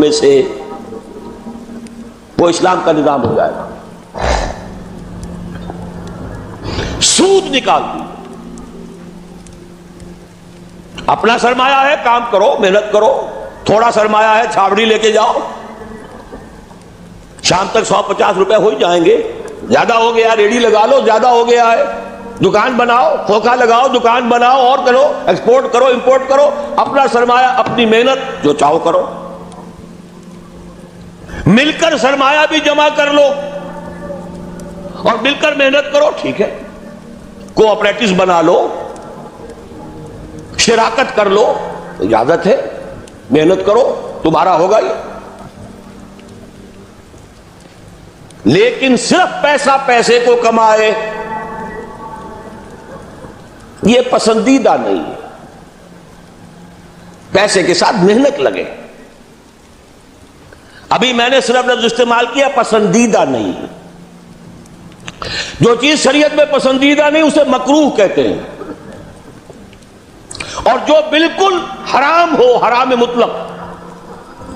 میں سے وہ اسلام کا نظام ہو جائے گا. سود نکال دی. اپنا سرمایہ ہے کام کرو محنت کرو, تھوڑا سرمایہ ہے چھاوڑی لے کے جاؤ, شام تک 150 روپے ہو ہی جائیں گے. زیادہ ہو گیا ریڈی لگا لو, زیادہ ہو گیا ہے دکان بناؤ, کھوکھا لگاؤ, دکان بناؤ اور کرو, ایکسپورٹ کرو امپورٹ کرو, اپنا سرمایہ اپنی محنت جو چاہو کرو. مل کر سرمایہ بھی جمع کر لو اور مل کر محنت کرو, ٹھیک ہے. کوآپریٹوز بنا لو, شراکت کر لو, اجازت ہے, محنت کرو, تمہارا ہوگا یہ. لیکن صرف پیسہ پیسے کو کمائے یہ پسندیدہ نہیں ہے. پیسے کے ساتھ محنت لگے. ابھی میں نے صرف لفظ استعمال کیا پسندیدہ نہیں. جو چیز شریعت میں پسندیدہ نہیں اسے مکروہ کہتے ہیں, اور جو بالکل حرام ہو, حرام مطلق,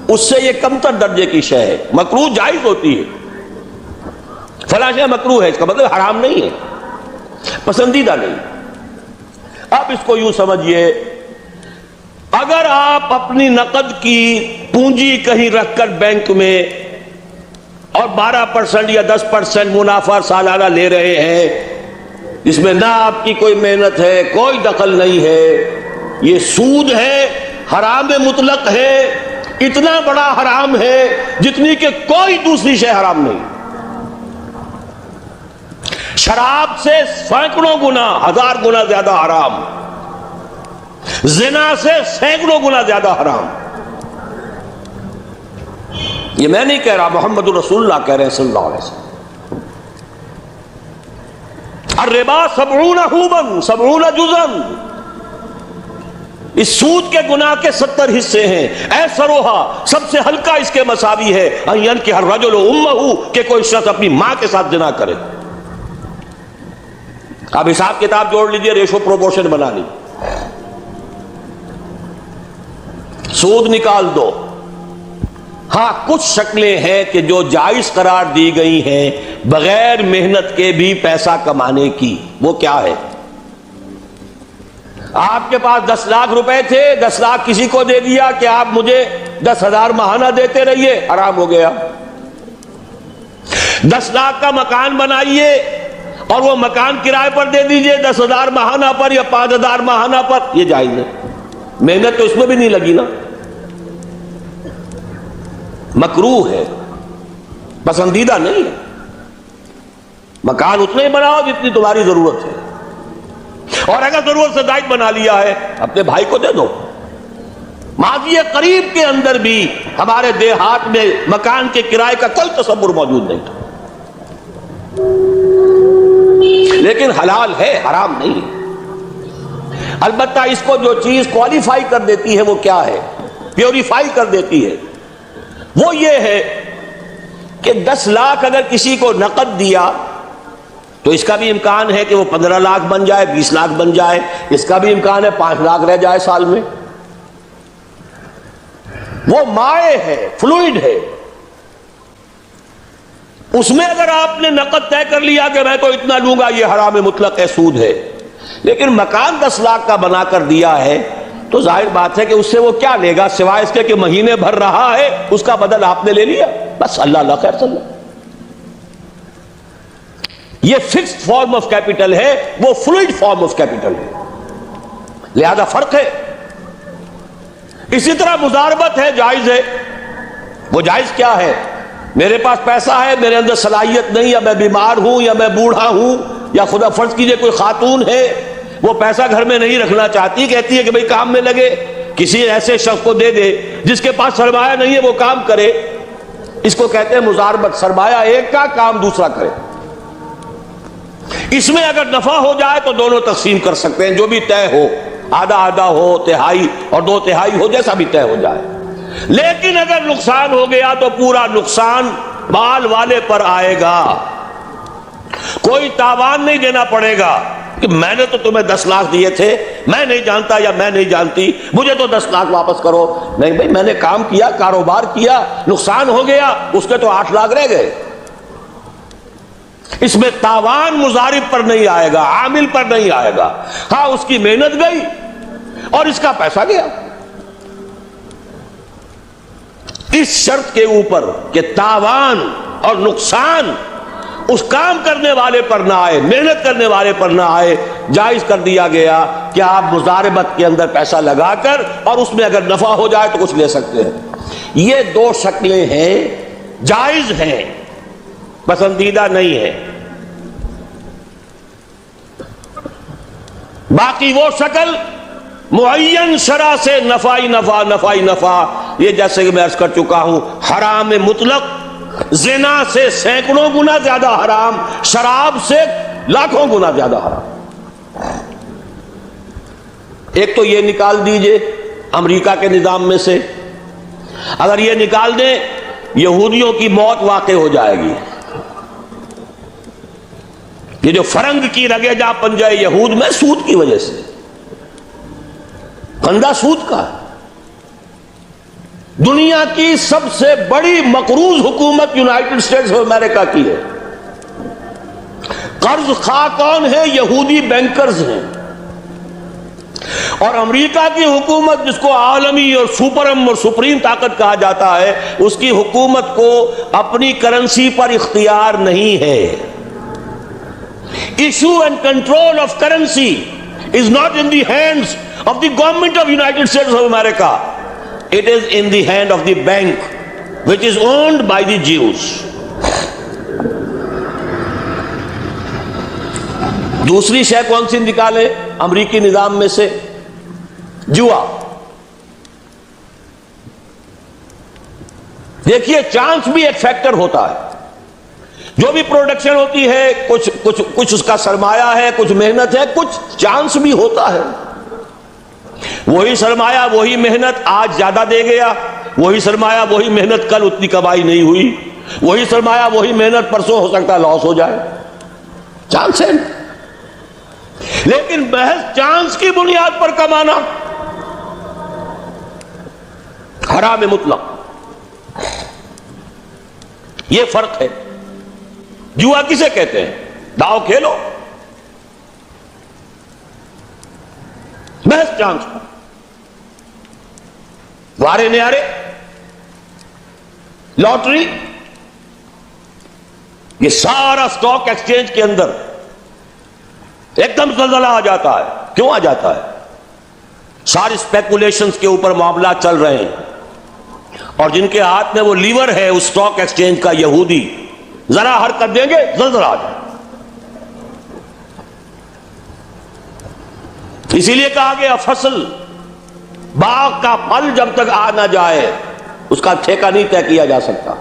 اس سے یہ کمتر درجے کی شے ہے. مکروہ جائز ہوتی ہے, فلاں شے مکروہ ہے, اس کا مطلب حرام نہیں ہے, پسندیدہ نہیں. اب اس کو یوں سمجھیے, اگر آپ اپنی نقد کی پونجی کہیں رکھ کر بینک میں اور 12% یا 10% منافع سالانہ لے رہے ہیں, اس میں نہ آپ کی کوئی محنت ہے, کوئی دخل نہیں ہے, یہ سود ہے, حرام مطلق ہے, اتنا بڑا حرام ہے جتنی کہ کوئی دوسری شے حرام نہیں. شراب سے سینکڑوں گنا, 1000 گنا زیادہ حرام, زنا سے سینکڑوں گنا زیادہ حرام. یہ میں نہیں کہہ رہا, محمد رسول اللہ کہہ رہے ہیں صلی اللہ علیہ وسلم. الربا 70 حوبا 70 جزا, اس سود کے گناہ کے 70 حصے ہیں. ایسروہا, سب سے ہلکا اس کے مساوی ہے, ان ينكح الرجل امہ, کہ کوئی شخص اپنی ماں کے ساتھ زنا کرے. اب حساب کتاب جوڑ لیجئے, ریشو پروپورشن بنا لیجئے, سود نکال دو. ہاں کچھ شکلیں ہیں کہ جو جائز قرار دی گئی ہیں بغیر محنت کے بھی پیسہ کمانے کی. وہ کیا ہے؟ آپ کے پاس 10 لاکھ روپے تھے, 10 لاکھ کسی کو دے دیا کہ آپ مجھے 10,000 ماہانہ دیتے رہیے, حرام ہو گیا. 10 لاکھ کا مکان بنائیے اور وہ مکان کرائے پر دے دیجئے 10,000 ماہانہ پر یا 5,000 ماہانہ پر, یہ جائز ہے. محنت تو اس میں بھی نہیں لگی نا, مکروہ ہے, پسندیدہ نہیں ہے. مکان اتنا ہی بناؤ جتنی تمہاری ضرورت ہے, اور اگر ضرورت سے زائد بنا لیا ہے اپنے بھائی کو دے دو. ماضی قریب کے اندر بھی ہمارے دیہات میں مکان کے کرائے کا کوئی تصور موجود نہیں تھا, لیکن حلال ہے, حرام نہیں ہے. البتہ اس کو جو چیز کوالیفائی کر دیتی ہے وہ کیا ہے, پیوریفائی کر دیتی ہے, وہ یہ ہے کہ 10 لاکھ اگر کسی کو نقد دیا تو اس کا بھی امکان ہے کہ وہ 15 لاکھ بن جائے, 20 لاکھ بن جائے, اس کا بھی امکان ہے 5 لاکھ رہ جائے سال میں. وہ مائع ہے, فلوئڈ ہے. اس میں اگر آپ نے نقد طے کر لیا کہ میں تو اتنا لوں گا, یہ حرام مطلق ہے, سود ہے. لیکن مکان 10 لاکھ کا بنا کر دیا ہے تو ظاہر بات ہے کہ اس سے وہ کیا لے گا سوائے اس کے کہ مہینے بھر رہا ہے, اس کا بدل آپ نے لے لیا, بس. اللہ اللہ خیر صلی اللہ. یہ فکسڈ فارم آف کیپٹل ہے, وہ فلوئڈ فارم آف کیپٹل ہے, لہذا فرق ہے. اسی طرح مضاربت ہے, جائز ہے. وہ جائز کیا ہے؟ میرے پاس پیسہ ہے, میرے اندر صلاحیت نہیں, یا میں بیمار ہوں, یا میں بوڑھا ہوں, یا خدا فرض کیجئے کوئی خاتون ہے وہ پیسہ گھر میں نہیں رکھنا چاہتی, کہتی ہے کہ بھئی کام میں لگے, کسی ایسے شخص کو دے دے جس کے پاس سرمایہ نہیں ہے وہ کام کرے. اس کو کہتے ہیں مضاربت, سرمایہ ایک کا, کام دوسرا کرے. اس میں اگر نفع ہو جائے تو دونوں تقسیم کر سکتے ہیں, جو بھی طے ہو, آدھا آدھا ہو, تہائی اور 2/3 ہو, جیسا بھی طے ہو جائے. لیکن اگر نقصان ہو گیا تو پورا نقصان مال والے پر آئے گا, کوئی تاوان نہیں دینا پڑے گا. کہ میں نے تو تمہیں 10 لاکھ دیے تھے، میں نہیں جانتا یا میں نہیں جانتی، مجھے تو 10 لاکھ واپس کرو. نہیں بھائی، میں نے کام کیا، کاروبار کیا، نقصان ہو گیا، اس کے تو 8 لاکھ رہ گئے. اس میں تاوان مضارب پر نہیں آئے گا، عامل پر نہیں آئے گا. ہاں اس کی محنت گئی اور اس کا پیسہ گیا. اس شرط کے اوپر کہ تاوان اور نقصان اس کام کرنے والے پر نہ آئے، محنت کرنے والے پر نہ آئے، جائز کر دیا گیا کہ آپ مضاربت کے اندر پیسہ لگا کر اور اس میں اگر نفع ہو جائے تو کچھ لے سکتے ہیں. یہ 2 شکلیں ہیں، جائز ہیں، پسندیدہ نہیں ہے. باقی وہ شکل معین شرع سے نفعی نفع نفعی نفع، یہ جیسے کہ میں عرض کر چکا ہوں، حرام مطلق زنا سے سینکڑوں گنا زیادہ حرام، شراب سے لاکھوں گنا زیادہ حرام. ایک تو یہ نکال دیجئے امریکہ کے نظام میں سے، اگر یہ نکال دیں یہودیوں کی موت واقع ہو جائے گی. یہ جو فرنگ کی رگے جا پنجے یہود میں سود کی وجہ سے، بندہ سود کا ہے. دنیا کی سب سے بڑی مقروض حکومت یونائٹڈ اسٹیٹس آف امریکہ کی ہے. قرض خواہ کون ہے؟ یہودی بینکرز ہیں. اور امریکہ کی حکومت، جس کو عالمی اور سپرم اور سپریم طاقت کہا جاتا ہے، اس کی حکومت کو اپنی کرنسی پر اختیار نہیں ہے. Issue and control of currency is not in the hands of the government of United States of America. It is in the hand of the bank, which is owned by the Jews. دوسری شے کون سی نکالے امریکی نظام میں سے؟ جوا. دیکھیے چانس بھی ایک فیکٹر ہوتا ہے. جو بھی پروڈکشن ہوتی ہے، کچھ اس کا سرمایہ ہے، کچھ محنت ہے، کچھ چانس بھی ہوتا ہے. وہی سرمایہ وہی محنت آج زیادہ دے گیا، وہی سرمایہ وہی محنت کل اتنی کمائی نہیں ہوئی، وہی سرمایہ وہی محنت پرسوں ہو سکتا ہے لاس ہو جائے. چانس ہے. لیکن محض چانس کی بنیاد پر کمانا حرام مطلق، یہ فرق ہے. جوا کسے کہتے ہیں؟ داؤ کھیلو محض چانس پر، وارے نیارے، لاٹری. یہ سارا سٹاک ایکسچینج کے اندر ایک دم زلزلہ آ جاتا ہے. کیوں آ جاتا ہے؟ ساری سپیکولیشنز کے اوپر معاملات چل رہے ہیں، اور جن کے ہاتھ میں وہ لیور ہے اس سٹاک ایکسچینج کا، یہودی، ذرا حرکت دیں گے زلزلہ آ جائے. اسی لیے کہا گیا فصل، باغ کا پھل جب تک آ نہ جائے اس کا ٹھیکہ نہیں طے کیا جا سکتا.